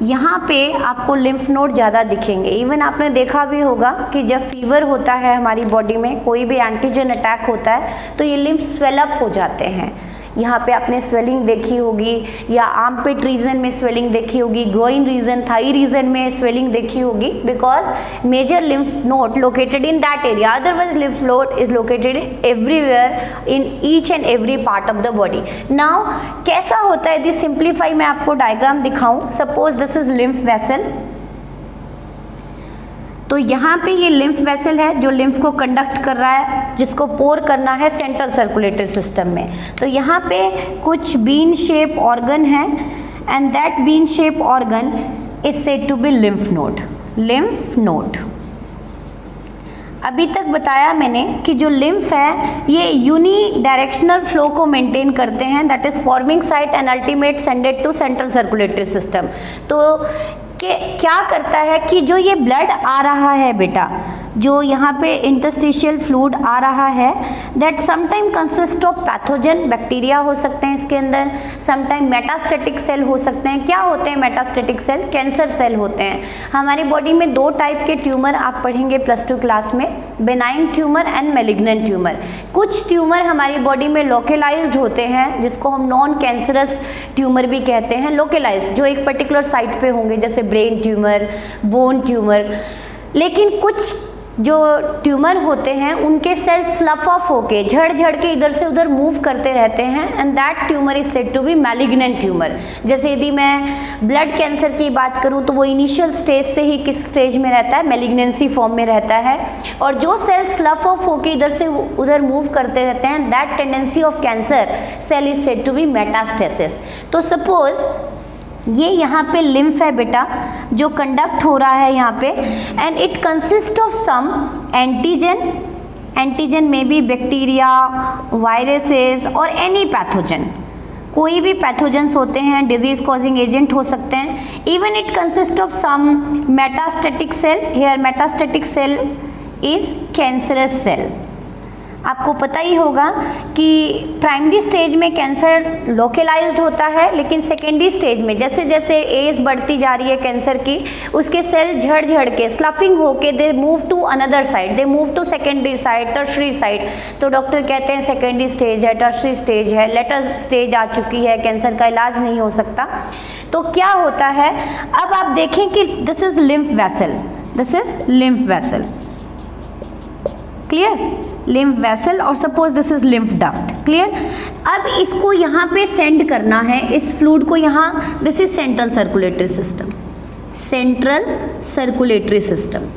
यहाँ पे आपको लिम्फ नोड ज़्यादा दिखेंगे। इवन आपने देखा भी होगा कि जब फीवर होता है हमारी बॉडी में, कोई भी एंटीजन अटैक होता है, तो ये लिम्फ स्वेलअप हो जाते हैं। यहाँ पे आपने स्वेलिंग देखी होगी, या आर्मपिट रीजन में स्वेलिंग देखी होगी, ग्रोइन रीजन, थाई रीजन में स्वेलिंग देखी होगी, because major lymph node located in that area. Otherwise lymph node is located everywhere in each and every part of the body. Now कैसा होता है, यदि सिंप्लीफाई मैं आपको डायग्राम दिखाऊं, suppose this is lymph vessel. तो यहाँ पे ये लिम्फ वेसल है जो लिम्फ को कंडक्ट कर रहा है, जिसको पोर करना है सेंट्रल सर्कुलेटरी सिस्टम में। तो यहाँ पे कुछ बीन शेप ऑर्गन है, and that bean shape organ is said to be lymph node. Lymph node, अभी तक बताया मैंने कि जो लिम्फ है ये यूनी डायरेक्शनल फ्लो को मेंटेन करते हैं, that is forming site and ultimate sended to central circulatory system. तो क्या करता है कि जो ये ब्लड आ रहा है बेटा, जो यहाँ पे इंटरस्टिशियल फ्लूइड आ रहा है, that sometime consist of pathogen, bacteria हो सकते हैं इसके अंदर, समटाइम मेटास्टेटिक सेल हो सकते हैं। क्या होते हैं मेटास्टेटिक सेल? कैंसर सेल होते हैं। हमारी बॉडी में दो टाइप के ट्यूमर आप पढ़ेंगे +2 क्लास में, benign tumour and malignant tumour. कुछ ट्यूमर हमारी बॉडी में लोकेलाइज्ड होते हैं, जिसको हम नॉन कैंसरस ट्यूमर भी कहते हैं, लोकेलाइज्ड, जो एक पर्टिकुलर साइट पे होंगे, जैसे ब्रेन ट्यूमर, बोन ट्यूमर। लेकिन कुछ जो ट्यूमर होते हैं उनके सेल स्लफ ऑफ होके झड़ झड़ के इधर से उधर मूव करते रहते हैं, and that tumour is said to be malignant tumour. जैसे यदि मैं ब्लड कैंसर की बात करूं तो वो इनिशियल स्टेज से ही किस स्टेज में रहता है? मैलिग्नेंसी फॉर्म में रहता है। और जो सेल स्लफ ऑफ होके इधर से उधर मूव करते रहते हैं, that tendency of cancer cell is said to be metastasis. तो सपोज ये यहाँ पे लिम्फ है बेटा जो कंडक्ट हो रहा है यहाँ पे, and it consist of some antigen, antigen में बी bacteria, viruses or any pathogen, कोई भी पैथोजेंस होते हैं, डिजीज कॉजिंग एजेंट हो सकते हैं। Even it consist of some metastatic cell, here metastatic cell is cancerous cell. आपको पता ही होगा कि प्राइमरी स्टेज में कैंसर लोकेलाइज्ड होता है, लेकिन सेकेंडरी स्टेज में जैसे जैसे एज बढ़ती जा रही है कैंसर की, उसके सेल झड़ झड़ के स्लफिंग होके they move to another side, they move to secondary side, tertiary side. तो डॉक्टर कहते हैं सेकेंडरी स्टेज है, टर्शरी स्टेज है, लेटर स्टेज आ चुकी है, कैंसर का इलाज नहीं हो सकता। तो क्या होता है, अब आप देखें कि this is lymph vessel, this is lymph vessel, clear, lymph vessel, और suppose this is lymph duct, clear. अब इसको यहाँ पे सेंड करना है, इस फ्लूइड को यहाँ, this is central circulatory system, central circulatory system.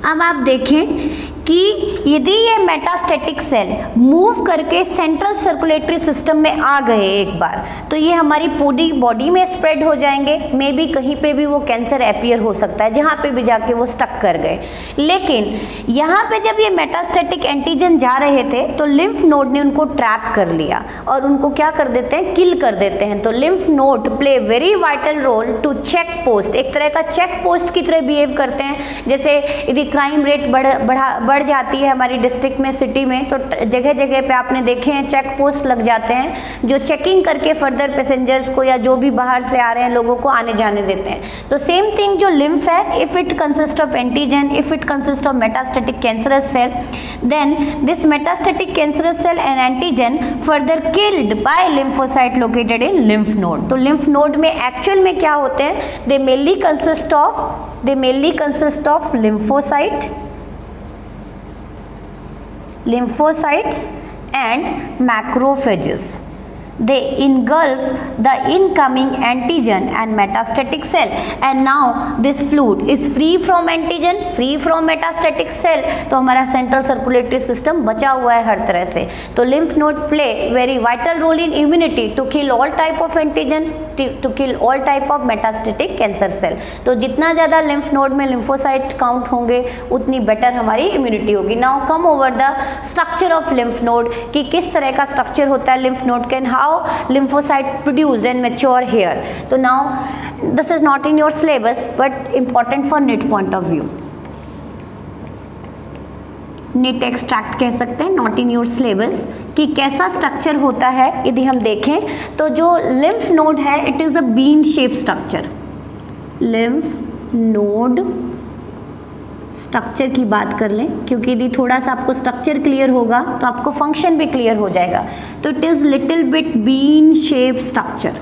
अब आप देखें कि यदि ये मेटास्टेटिक सेल मूव करके सेंट्रल सर्कुलेटरी सिस्टम में आ गए एक बार, तो ये हमारी पूरी बॉडी में स्प्रेड हो जाएंगे। मे बी कहीं पे भी वो कैंसर अपीयर हो सकता है, जहाँ पे भी जाके वो स्टक कर गए। लेकिन यहाँ पे जब ये मेटास्टेटिक एंटीजन जा रहे थे तो लिम्फ नोड ने उनको ट्रैप कर लिया और उनको क्या कर देते हैं, किल कर देते हैं। तो lymph node play very vital role to check post, एक तरह का चेक पोस्ट की तरह बिहेव करते हैं। जैसे यदि क्राइम रेट बढ़ बढ़ जाती है हमारी डिस्ट्रिक्ट में, सिटी में, तो जगह जगह पे आपने देखे हैं चेक पोस्ट लग जाते हैं जो चेकिंग करके फर्दर पैसेंजर्स को या जो भी बाहर से आ रहे हैं लोगों को आने जाने देते हैं। तो सेम थिंग जो लिम्फ है, if it consist of antigen, if it consist of metastatic cancerous cell, then this metastatic cancerous cell and antigen further killed by lymphocyte located in lymph node. तो लिम्फ नोड में एक्चुअल में क्या होते हैं, they mainly consist of lymphocytes and macrophages. They engulf the incoming antigen and metastatic cell, and now this fluid is free from antigen, free from metastatic cell, तो हमारा सेंट्रल सर्कुलेटरी सिस्टम बचा हुआ है हर तरह से। तो lymph node play very vital role in immunity to kill all type of antigen, to kill all type of metastatic cancer cell। तो जितना ज़्यादा lymph node में lymphocyte count होंगे उतनी बेटर हमारी इम्यूनिटी होगी। Now come over the structure of lymph node, कि किस तरह का स्ट्रक्चर होता है lymph node के, how lymphocyte produced and mature here। तो now this is not in your syllabus but important for NEET point of view, NEET extract कह सकते हैं, not in your syllabus, कि कैसा स्ट्रक्चर होता है। यदि हम देखें तो जो lymph node है it is a bean shaped structure। lymph node structure की बात कर लें, क्योंकि यदि थोड़ा सा आपको स्ट्रक्चर क्लियर होगा तो आपको फंक्शन भी क्लियर हो जाएगा। तो it is little bit bean shape structure.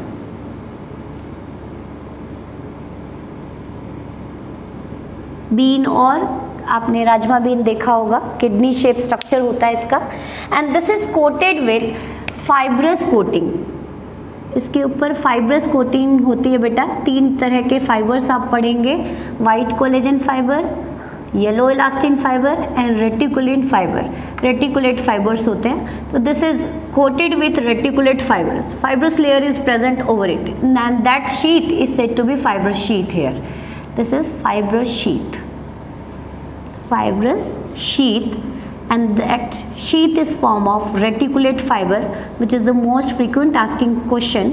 Bean, और आपने राजमा बीन देखा होगा, किडनी शेप स्ट्रक्चर होता है इसका। And this is coated with fibrous coating. इसके ऊपर फाइब्रस कोटिंग होती है बेटा। 3 तरह के फाइबर्स आप पढ़ेंगे, white collagen fibre, yellow elastin fibre and reticulate fibre. Reticulate fibres होते हैं। तो this is coated with reticulate fibres. Fibrous layer is present over it and that sheath is said to be fibrous sheath here. This is fibrous sheath, fibrous sheath, and that sheath is form of reticulate fiber, which is the most frequent asking question,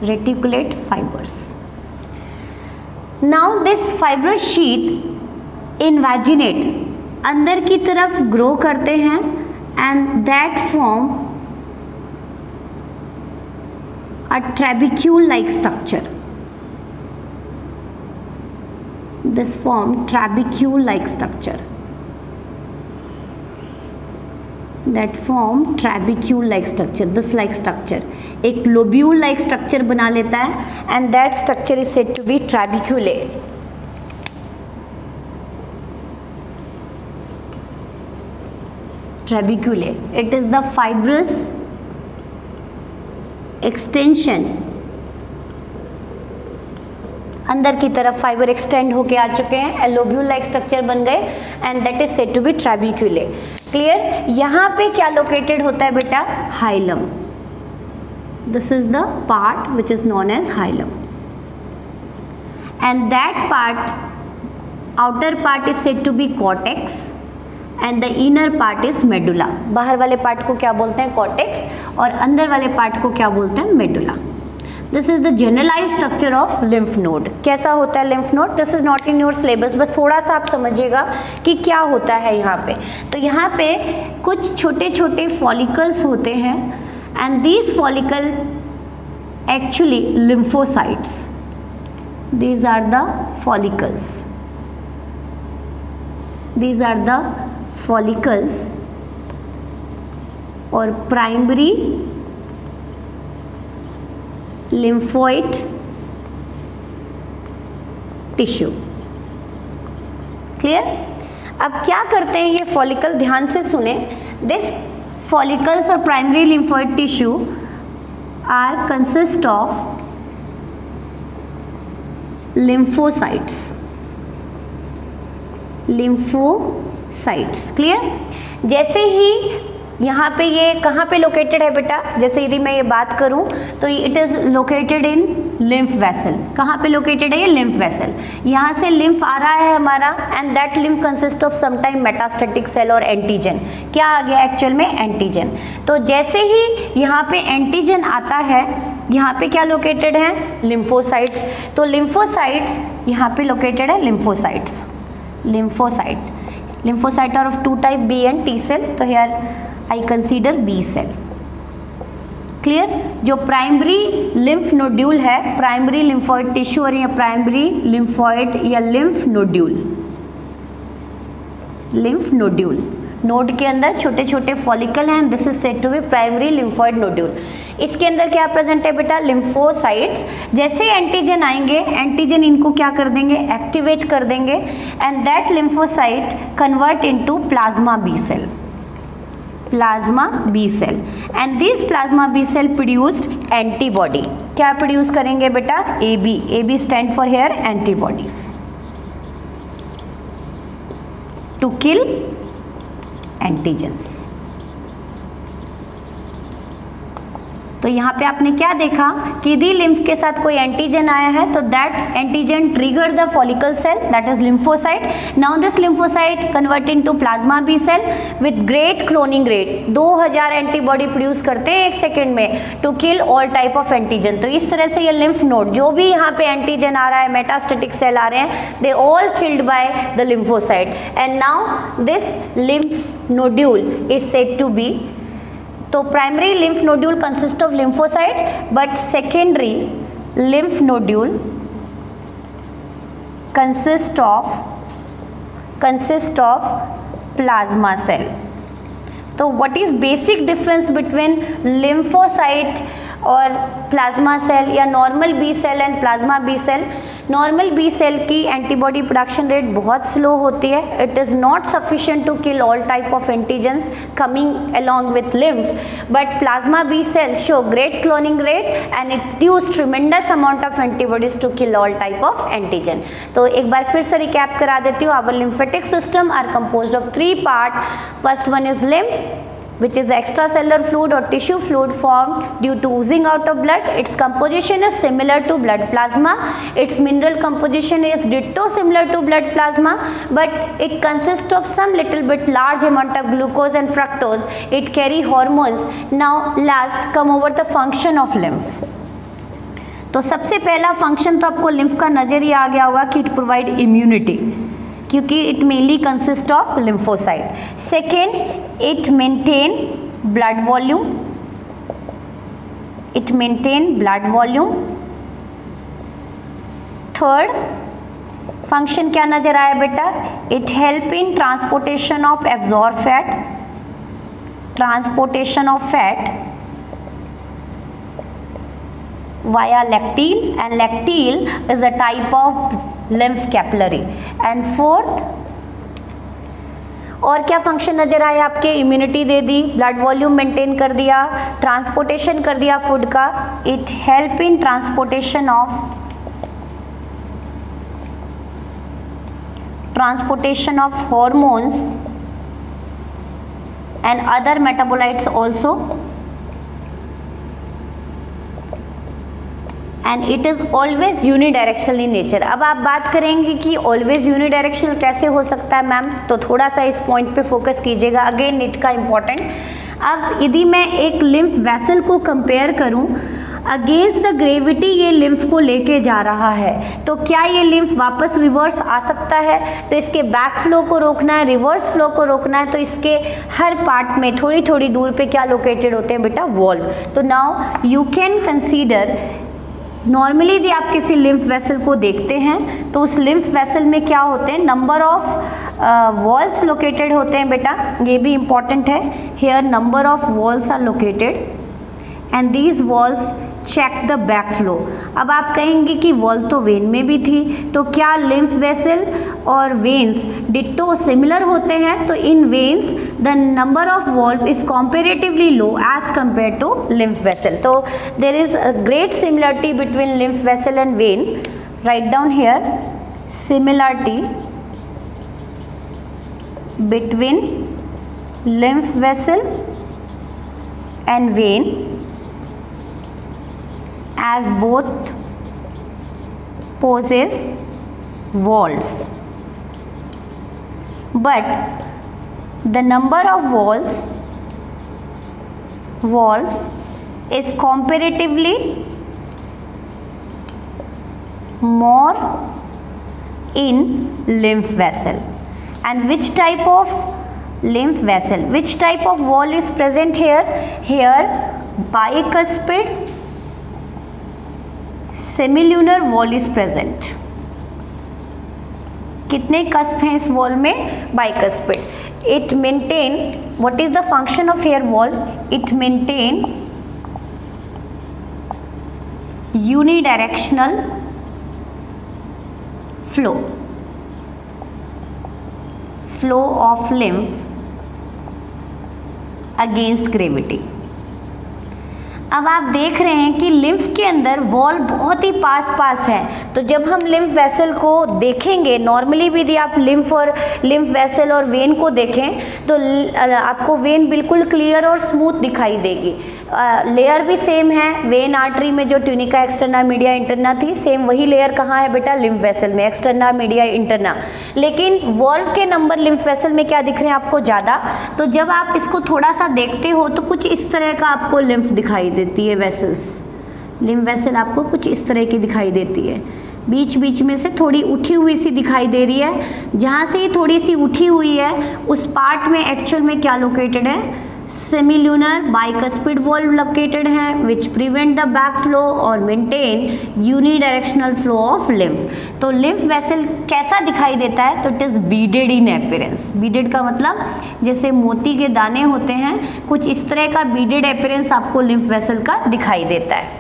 reticulate fibers. Now this fibrous sheath invaginate, अंदर की तरफ ग्रो करते हैं and that form a trabecule like structure. This form trabecule like structure. That form trabecule like structure, this like structure, एक lobule like structure बना लेता है and that structure is said to be trabecule. Trabecule, it is the fibrous extension, अंदर की तरफ फाइबर एक्सटेंड होके आ चुके हैं, लोब्यूल लाइक स्ट्रक्चर बन गए and that is said to be trabeculae. Clear? यहाँ पे क्या लोकेटेड होता है बेटा? Hilum. This is the part which is known as hilum and that part, outer part is said to be cortex and the inner part is medulla. बाहर वाले पार्ट को क्या बोलते हैं? कॉर्टेक्स, और अंदर वाले पार्ट को क्या बोलते हैं? Medulla. This is the generalize structure of lymph node. कैसा होता है lymph node? This is not in your syllabus, बस थोड़ा सा आप समझिएगा कि क्या होता है यहाँ पे। तो यहाँ पे कुछ छोटे छोटे फॉलिकल्स होते हैं and these follicle actually lymphocytes, these are the follicles, these are the follicles or primary lymphoid tissue. Clear? अब क्या करते हैं ये फॉलिकल? ध्यान से सुने। This follicles or primary lymphoid tissue are consist of lymphocytes, lymphocytes। Clear? जैसे ही यहाँ पे ये कहाँ पे लोकेटेड है बेटा? जैसे यदि मैं ये बात करूँ तो it is located in lymph vessel. कहाँ पे लोकेटेड है ये? Lymph vessel. यहाँ से लिम्फ आ रहा है हमारा and that lymph consist of some time metastatic cell or antigen. क्या आ गया एक्चुअल में? एंटीजन। तो जैसे ही यहाँ पे एंटीजन आता है, यहाँ पे क्या लोकेटेड है? लिम्फोसाइट्स। तो लिम्फोसाइट्स यहाँ पे लोकेटेड है, lymphocytes, lymphocyte. Lymphocyte are of two type, B and T cell. तो here I consider B cell. Clear? जो प्राइमरी लिम्फ नोड्यूल है, प्राइमरी लिम्फोइड टिश्यू और या प्राइमरी लिम्फोइड या lymph nodule, lymph nodule, node के अंदर छोटे छोटे फॉलिकल हैं, this is said to be primary lymphoid nodule. इसके अंदर क्या प्रेजेंट है बेटा? लिम्फोसाइट्स। जैसे एंटीजन आएंगे, एंटीजन इनको क्या कर देंगे? एक्टिवेट कर देंगे, and that lymphocyte convert into plasma B cell, plasma B cell, and this plasma B cell produced antibody. क्या प्रोड्यूस करेंगे बेटा? AB, AB stand for here antibodies to kill antigens. तो यहाँ पे आपने क्या देखा कि यदि लिम्फ के साथ कोई एंटीजन आया है तो that antigen trigger the follicle cell, that is lymphocyte. Now this lymphocyte convert into plasma B cell with great cloning rate, 2000 antibody produce करते हैं 1 सेकेंड में to kill all type of antigen. तो इस तरह से ये लिम्फ नोड, जो भी यहाँ पे एंटीजन आ रहा है, मेटास्टेटिक सेल आ रहे हैं, they all killed by the lymphocyte, and now this lymph nodule is said to be. तो primary lymph nodule consist of lymphocyte, but secondary lymph nodule consist of plasma cell. तो what is basic difference between lymphocyte और प्लाज्मा सेल या normal B cell and plasma B cell? Normal B cell की एंटीबॉडी प्रोडक्शन रेट बहुत स्लो होती है, it is not sufficient to kill all type of antigens coming along with lymph, but plasma B cells show great cloning rate and it produce tremendous amount of antibodies to kill all type of antigen. तो एक बार फिर से रिकैप करा देती हूँ, our lymphatic system are composed of 3 parts. First one is lymph, which is extracellular fluid or tissue fluid formed due to oozing out of blood. Its composition is similar to blood plasma. Its mineral composition is ditto similar to blood plasma, but it consists of some little bit large amount of glucose and fructose. It carry hormones. Now last come over the function of lymph. तो सबसे पहला फंक्शन तो आपको lymph का नजर ही आ गया होगा कि it provide immunity, क्योंकि it mainly consist of lymphocyte. Second, it maintain blood volume, it maintain blood volume. Third function क्या नजर आया बेटा? It help in transportation of absorb fat, transportation of fat via lacteal, and lacteal is a type of lymph capillary. And fourth, और क्या फंक्शन नजर आया आपके? इम्यूनिटी दे दी, ब्लड वॉल्यूम मेंटेन कर दिया, ट्रांसपोर्टेशन कर दिया फूड का। It help in transportation of hormones and other metabolites also, and it is always unidirectional in nature. अब आप बात करेंगे कि ऑलवेज यूनिडायरेक्शनल कैसे हो सकता है मैम, तो थोड़ा सा इस पॉइंट पे फोकस कीजिएगा, अगेन नीट का इम्पॉर्टेंट। अब यदि मैं एक लिम्फ वेसल को कंपेयर करूं, अगेंस्ट द ग्रेविटी ये लिम्फ को लेके जा रहा है, तो क्या ये लिम्फ वापस रिवर्स आ सकता है? तो इसके बैक फ्लो को रोकना है, रिवर्स फ्लो को रोकना है, तो इसके हर पार्ट में थोड़ी थोड़ी दूर पे क्या लोकेटेड होते हैं बेटा? वॉल्व। तो now you can consider, normally यदि आप किसी लिम्फ वेसल को देखते हैं तो उस लिम्फ वेसल में क्या होते हैं? नंबर ऑफ वॉल्स लोकेटेड होते हैं बेटा, ये भी इंपॉर्टेंट है। Here number of walls are located and these walls check the back flow. अब आप कहेंगे कि वॉल तो वेन में भी थी, तो क्या लिम्फ वेसल और वेन्स डिट्टो सिमिलर होते हैं? तो in veins the number of valve is comparatively low as compare to lymph vessel. तो there is a great similarity between lymph vessel and vein. Right down here, similarity between lymph vessel and vein as both possess walls, but the number of valves is comparatively more in lymph vessel. And which type of lymph vessel, which type of wall is present here? Here bicuspid semilunar wall is present. कितने कस्प हैं इस वॉल में? Bicuspid. It maintain, what is the function of here wall? It maintain unidirectional flow of lymph against gravity. अब आप देख रहे हैं कि लिम्फ के अंदर वॉल बहुत ही पास है, तो जब हम लिम्फ वेसल को देखेंगे, नॉर्मली भी यदि आप लिम्फ वेसल और वेन को देखें तो आपको वेन बिल्कुल क्लियर और स्मूथ दिखाई देगी. लेयर भी सेम है. वेन आर्टरी में जो ट्यूनिका एक्सटर्ना मीडिया इंटरना थी, सेम वही लेयर कहाँ है बेटा? लिम्फ वेसल में, एक्सटर्ना मीडिया इंटरना. लेकिन वॉल के नंबर लिम्फ वेसल में क्या दिख रहे हैं आपको? ज़्यादा. तो जब आप इसको थोड़ा सा देखते हो तो कुछ इस तरह का आपको लिम्फ दिखाई देती है. वेसल्स, लिम्फ वेसल आपको कुछ इस तरह की दिखाई देती है. बीच बीच में से थोड़ी उठी हुई सी दिखाई दे रही है. जहाँ से ये थोड़ी सी उठी हुई है उस पार्ट में एक्चुअल में क्या लोकेटेड है? सेमिल्यूनर बाइकस्पिड वॉल लोकेटेड है, which prevent the back flow और maintain unidirectional flow of lymph. तो लिम्फ वेसल कैसा दिखाई देता है? तो it is beaded in appearance. Beaded का मतलब जैसे मोती के दाने होते हैं, कुछ इस तरह का बीडेड अपीयरेंस आपको लिम्फ वेसल का दिखाई देता है.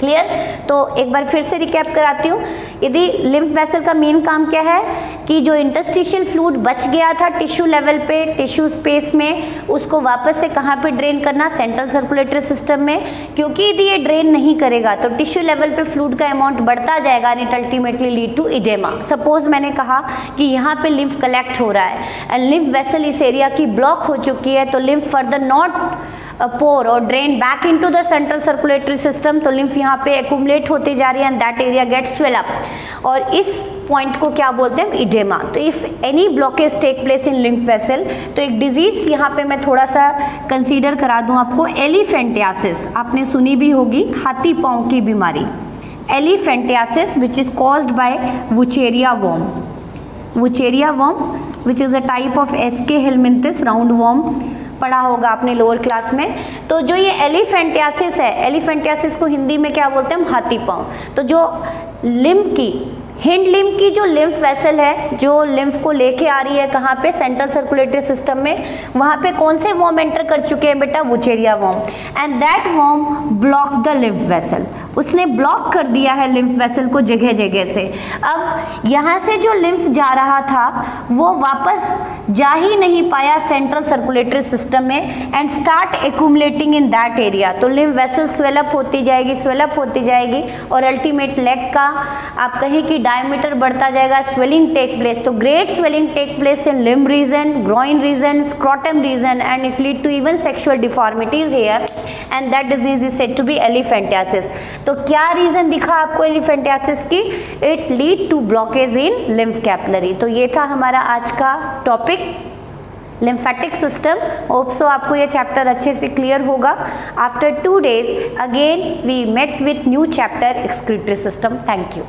क्लियर? तो एक बार फिर से रिकैप कराती हूँ. यदि लिम्फ वेसल का मेन काम क्या है कि जो इंटरस्टिशियल फ्लूइड बच गया था टिश्यू लेवल पे, टिश्यू स्पेस में, उसको वापस से कहाँ पे ड्रेन करना? सेंट्रल सर्कुलेटरी सिस्टम में. क्योंकि यदि ये ड्रेन नहीं करेगा तो टिश्यू लेवल पे फ्लूइड का अमाउंट बढ़ता जाएगा and it ultimately lead to oedema. Suppose मैंने कहा कि यहाँ पे लिम्फ कलेक्ट हो रहा है एंड लिम्फ वेसल इस एरिया की ब्लॉक हो चुकी है, तो lymph further not pour or drain back into the central circulatory system. तो लिम्फ यहाँ पे एक्यूमुलेट होती जा रही है and that area get swell up, और इस पॉइंट को क्या बोलते हैं? इडेमा. तो if any blockage take place in lymph vessel, तो एक डिजीज यहाँ पे मैं थोड़ा सा कंसीडर करा दूँ आपको. एलिफेंटियासिस आपने सुनी भी होगी, हाथी पाँव की बीमारी. Elephantiasis which is caused by Wuchereria worm. Wuchereria worm which is a type of aschelminthes round worm, पढ़ा होगा आपने लोअर क्लास में. तो जो ये एलिफेंटियासिस है, एलिफेंटियासिस को हिंदी में क्या बोलते हैं? हम हाथी पाँव. तो जो लिम्फ की, हिंड लिम्फ की जो लिम्फ वेसल है, जो लिम्फ को लेके आ रही है कहाँ पे? सेंट्रल सर्कुलेटरी सिस्टम में. वहाँ पे कौन से वर्म एंटर कर चुके हैं बेटा? Wuchereria worm. And that worm block the lymph vessel. उसने ब्लॉक कर दिया है लिम्फ वेसल को जगह जगह से. अब यहाँ से जो लिम्फ जा रहा था वो वापस जा ही नहीं पाया सेंट्रल सर्कुलेटरी सिस्टम में and start accumulating in that area. तो लिम्फ वेसल स्वेलअप होती जाएगी और अल्टीमेट लेग का आप कहें कि डायमीटर बढ़ता जाएगा, स्वेलिंग टेक प्लेस. तो great swelling take place in limb region, groin region, scrotum region and it lead to even sexual deformities here and that disease is said to be elephantiasis. तो क्या रीजन दिखा आपको एलिफेंटियासिस की? It lead to blockage in lymph capillary. तो ये था हमारा आज का topic, lymphatic system. Hope so आपको ये चैप्टर अच्छे से क्लियर होगा. After 2 days again we met with new chapter excretory system. Thank you.